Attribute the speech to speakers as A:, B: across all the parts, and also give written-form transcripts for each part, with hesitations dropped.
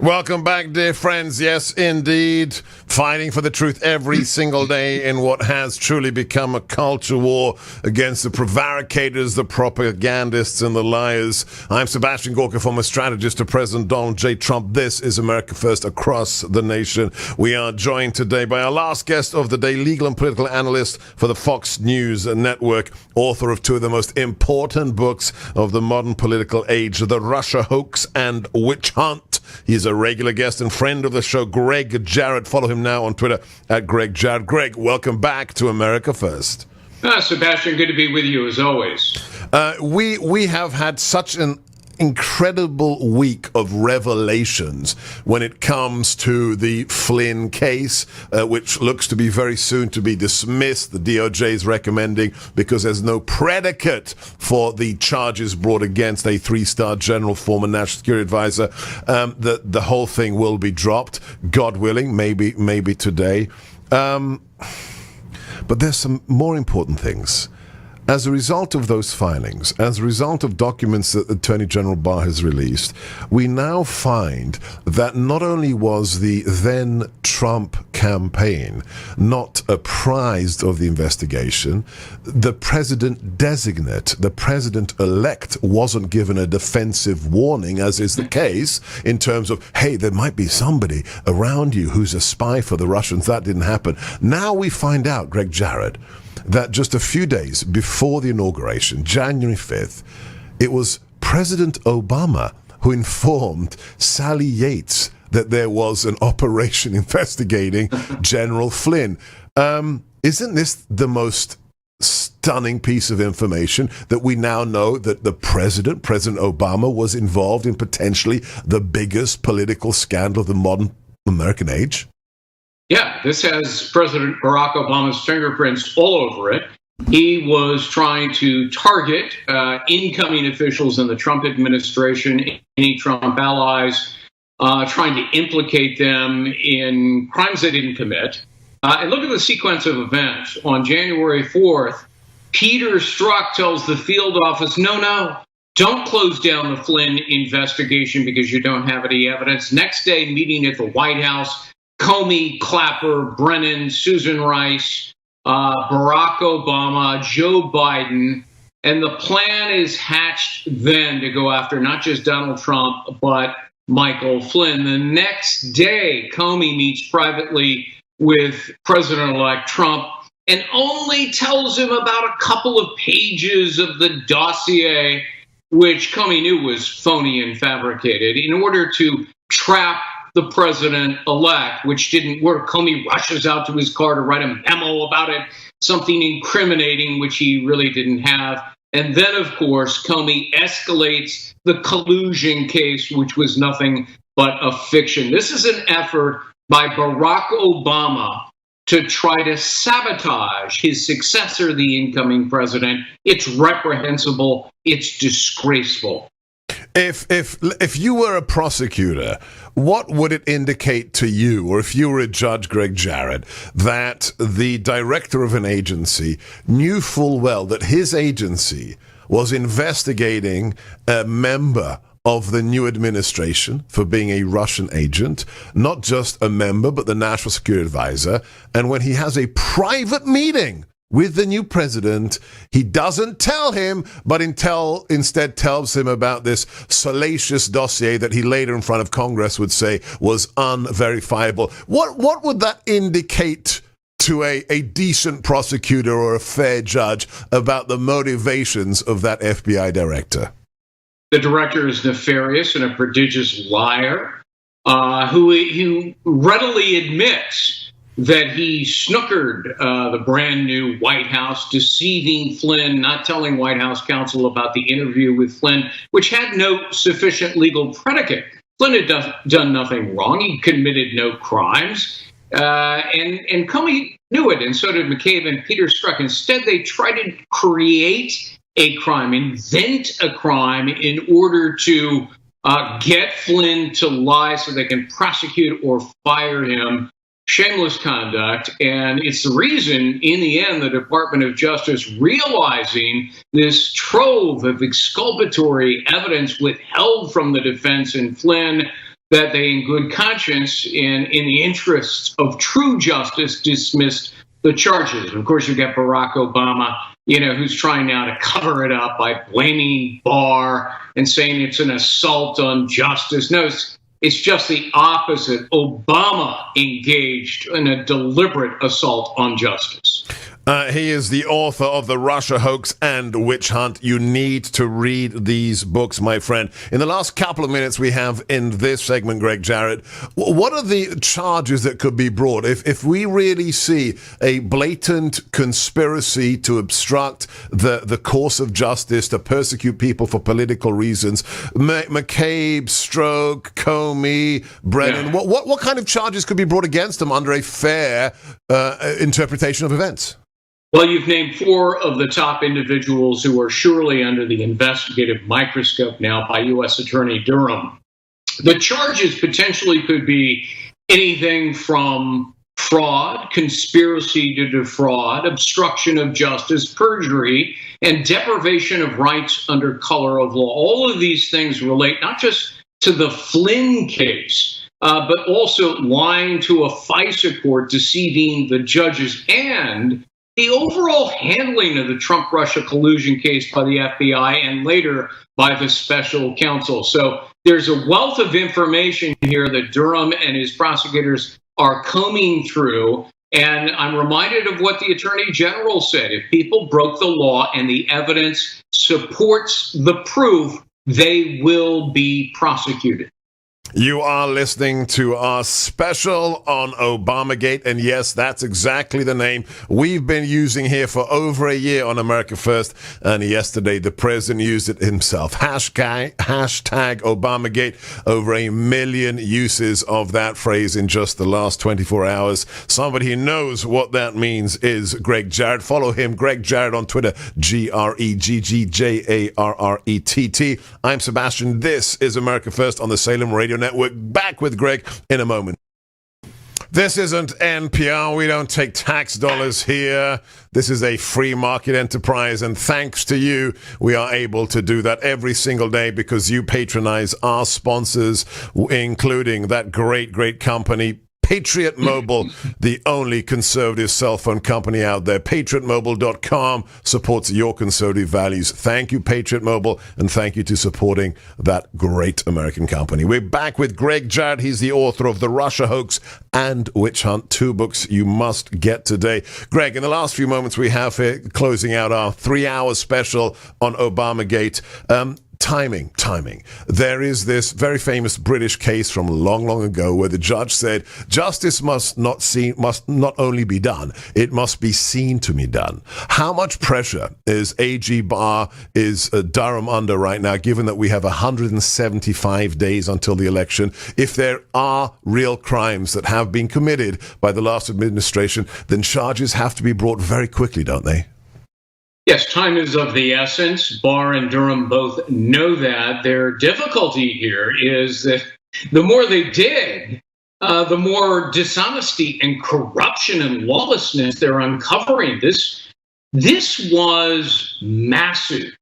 A: Welcome back, dear friends. Yes, indeed. Fighting for the truth every single day in what has truly become a culture war against the prevaricators, the propagandists, and the liars. I'm Sebastian, Gorka, former strategist to President Donald J. Trump. This is America First across the nation. We are joined today by our last guest of the day, legal and political analyst for the Fox News Network, author of two of the most important books of the modern political age, The Russia Hoax and Witch Hunt. He's a regular guest and friend of the show, Greg Jarrett. Follow him now on Twitter at Greg Jarrett. Greg, welcome back to America First.
B: Sebastian, good to be with you as always.
A: We have had such an incredible week of revelations when it comes to the Flynn case, which looks to be very soon to be dismissed. The DOJ is recommending, because there's no predicate for the charges brought against a three-star general, former national security advisor, that the whole thing will be dropped, God willing, maybe today. But there's some more important things. As a result of those filings, as a result of documents that Attorney General Barr has released, we now find that not only was the then Trump campaign not apprised of the investigation, the president-designate, the president-elect, wasn't given a defensive warning, as is the case, in terms of, hey, there might be somebody around you who's a spy for the Russians. That didn't happen. Now we find out, Greg Jarrett, that just a few days before the inauguration, January 5th, it was President Obama who informed Sally Yates that there was an operation investigating General Flynn. Isn't this the most stunning piece of information, that we now know that the President Obama, was involved in potentially the biggest political scandal of the modern American age?
B: Yeah, this has President Barack Obama's fingerprints all over it. He was trying to target incoming officials in the Trump administration, any Trump allies, trying to implicate them in crimes they didn't commit. And look at the sequence of events. On January 4th, Peter Strzok tells the field office, no, don't close down the Flynn investigation because you don't have any evidence. Next day, meeting at the White House, Comey, Clapper, Brennan, Susan Rice, Barack Obama, Joe Biden, and the plan is hatched then to go after not just Donald Trump, but Michael Flynn. The next day, Comey meets privately with President-elect Trump and only tells him about a couple of pages of the dossier, which Comey knew was phony and fabricated, in order to trap the president-elect, which didn't work. Comey rushes out to his car to write a memo about it, something incriminating, which he really didn't have. And then, of course, Comey escalates the collusion case, which was nothing but a fiction. This is an effort by Barack Obama to try to sabotage his successor, the incoming president. It's reprehensible. It's disgraceful.
A: If you were a prosecutor, what would it indicate to you, or if you were a judge, Greg Jarrett, that the director of an agency knew full well that his agency was investigating a member of the new administration for being a Russian agent, not just a member, but the national security advisor, and when he has a private meeting with the new president, he doesn't tell him, but instead tells him about this salacious dossier that he later in front of Congress would say was unverifiable? What would that indicate to a decent prosecutor or a fair judge about the motivations of that FBI director?
B: The director is nefarious and a prodigious liar who readily admits that he snookered the brand new White House, deceiving Flynn, not telling White House counsel about the interview with Flynn, which had no sufficient legal predicate. Flynn had done nothing wrong. He committed no crimes. And Comey knew it, and so did McCabe and Peter Strzok. Instead, they tried to create a crime, invent a crime in order to get Flynn to lie so they can prosecute or fire him. Shameless conduct, and it's the reason, in the end, the Department of Justice, realizing this trove of exculpatory evidence withheld from the defense in Flynn, that they, in good conscience, in the interests of true justice, dismissed the charges. Of course, you've got Barack Obama, who's trying now to cover it up by blaming Barr and saying it's an assault on justice. No, it's just the opposite. Obama engaged in a deliberate assault on justice.
A: He is the author of The Russia Hoax and Witch Hunt. You need to read these books, my friend. In the last couple of minutes we have in this segment, Greg Jarrett, what are the charges that could be brought if we really see a blatant conspiracy to obstruct the course of justice, to persecute people for political reasons? McCabe, Stroke, Comey, Brennan,
B: Yeah.
A: what kind of charges could be brought against them under a fair interpretation of events?
B: Well, you've named four of the top individuals who are surely under the investigative microscope now by U.S. Attorney Durham. The charges potentially could be anything from fraud, conspiracy to defraud, obstruction of justice, perjury, and deprivation of rights under color of law. All of these things relate not just to the Flynn case, but also lying to a FISA court, deceiving the judges, and the overall handling of the Trump-Russia collusion case by the FBI and later by the special counsel. So there's a wealth of information here that Durham and his prosecutors are combing through. And I'm reminded of what the Attorney General said. If people broke the law and the evidence supports the proof, they will be prosecuted.
A: You are listening to our special on Obamagate, and yes, that's exactly the name we've been using here for over a year on America First, and yesterday the president used it himself. Hashtag Obamagate, over 1 million uses of that phrase in just the last 24 hours. Somebody who knows what that means is Greg Jarrett. Follow him, Greg Jarrett, on Twitter, GreggJarrett. I'm Sebastian. This is America First on the Salem Radio Network. Back with Greg in a moment. This isn't NPR. We don't take tax dollars here. This is a free market enterprise, and thanks to you, we are able to do that every single day because you patronize our sponsors, including that great company, Patriot Mobile, the only conservative cell phone company out there. PatriotMobile.com supports your conservative values. Thank you, Patriot Mobile, and thank you to supporting that great American company. We're back with Greg Jarrett. He's the author of The Russia Hoax and Witch Hunt, 2 books you must get today. Greg, in the last few moments we have here, closing out our 3-hour special on Obamagate, Timing. There is this very famous British case from long ago where the judge said justice must not only be done, it must be seen to be done. How much pressure is AG Barr, is Durham under right now, given that we have 175 days until the election? If there are real crimes that have been committed by the last administration, then charges have to be brought very quickly, don't they?
B: Yes, time is of the essence. Barr and Durham both know that. Their difficulty here is that the more they dig, the more dishonesty and corruption and lawlessness they're uncovering. This was massive.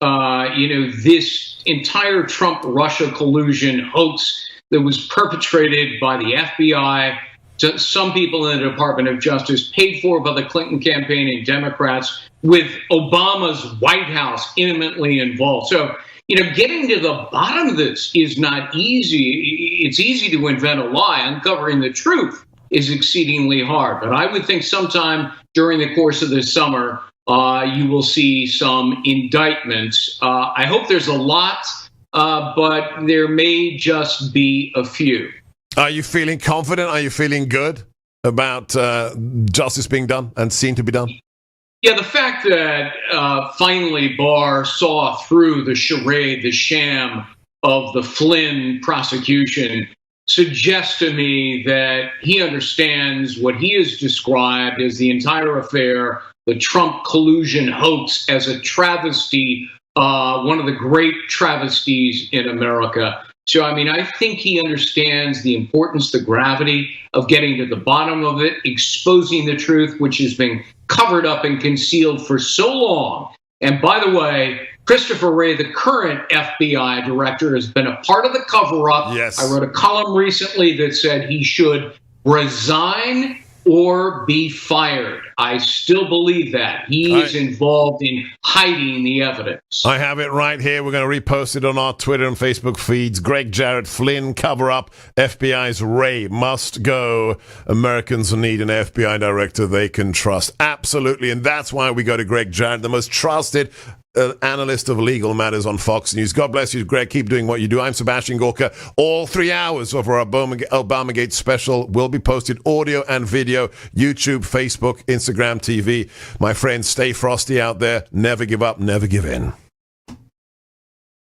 B: This entire Trump-Russia collusion hoax that was perpetrated by the FBI, some people in the Department of Justice, paid for by the Clinton campaign and Democrats, with Obama's White House intimately involved. So, getting to the bottom of this is not easy. It's easy to invent a lie. Uncovering the truth is exceedingly hard. But I would think sometime during the course of this summer, you will see some indictments. I hope there's a lot, but there may just be a few.
A: Are you feeling confident? Are you feeling good about justice being done and seen to be done?
B: Yeah, the fact that finally Barr saw through the charade, the sham of the Flynn prosecution suggests to me that he understands what he has described as the entire affair, the Trump collusion hoax, as a travesty, one of the great travesties in America. So, I think he understands the importance, the gravity of getting to the bottom of it, exposing the truth, which has been covered up and concealed for so long. And by the way, Christopher Wray, the current FBI director, has been a part of the cover-up.
A: Yes.
B: I wrote a column recently that said he should resign or be fired. I still believe that. He is involved in hiding the evidence.
A: I have it right here. We're going to repost it on our Twitter and Facebook feeds. Greg Jarrett, Flynn cover-up, FBI's Wray must go. Americans need an FBI director they can trust. Absolutely, and that's why we go to Greg Jarrett, the most trusted analyst of legal matters on Fox News. God bless you, Greg. Keep doing what you do. I'm Sebastian Gorka. All 3 hours of our OBAMAGATE special will be posted, audio and video, YouTube, Facebook, Instagram, TV. My friends, stay frosty out there. Never give up, never give in.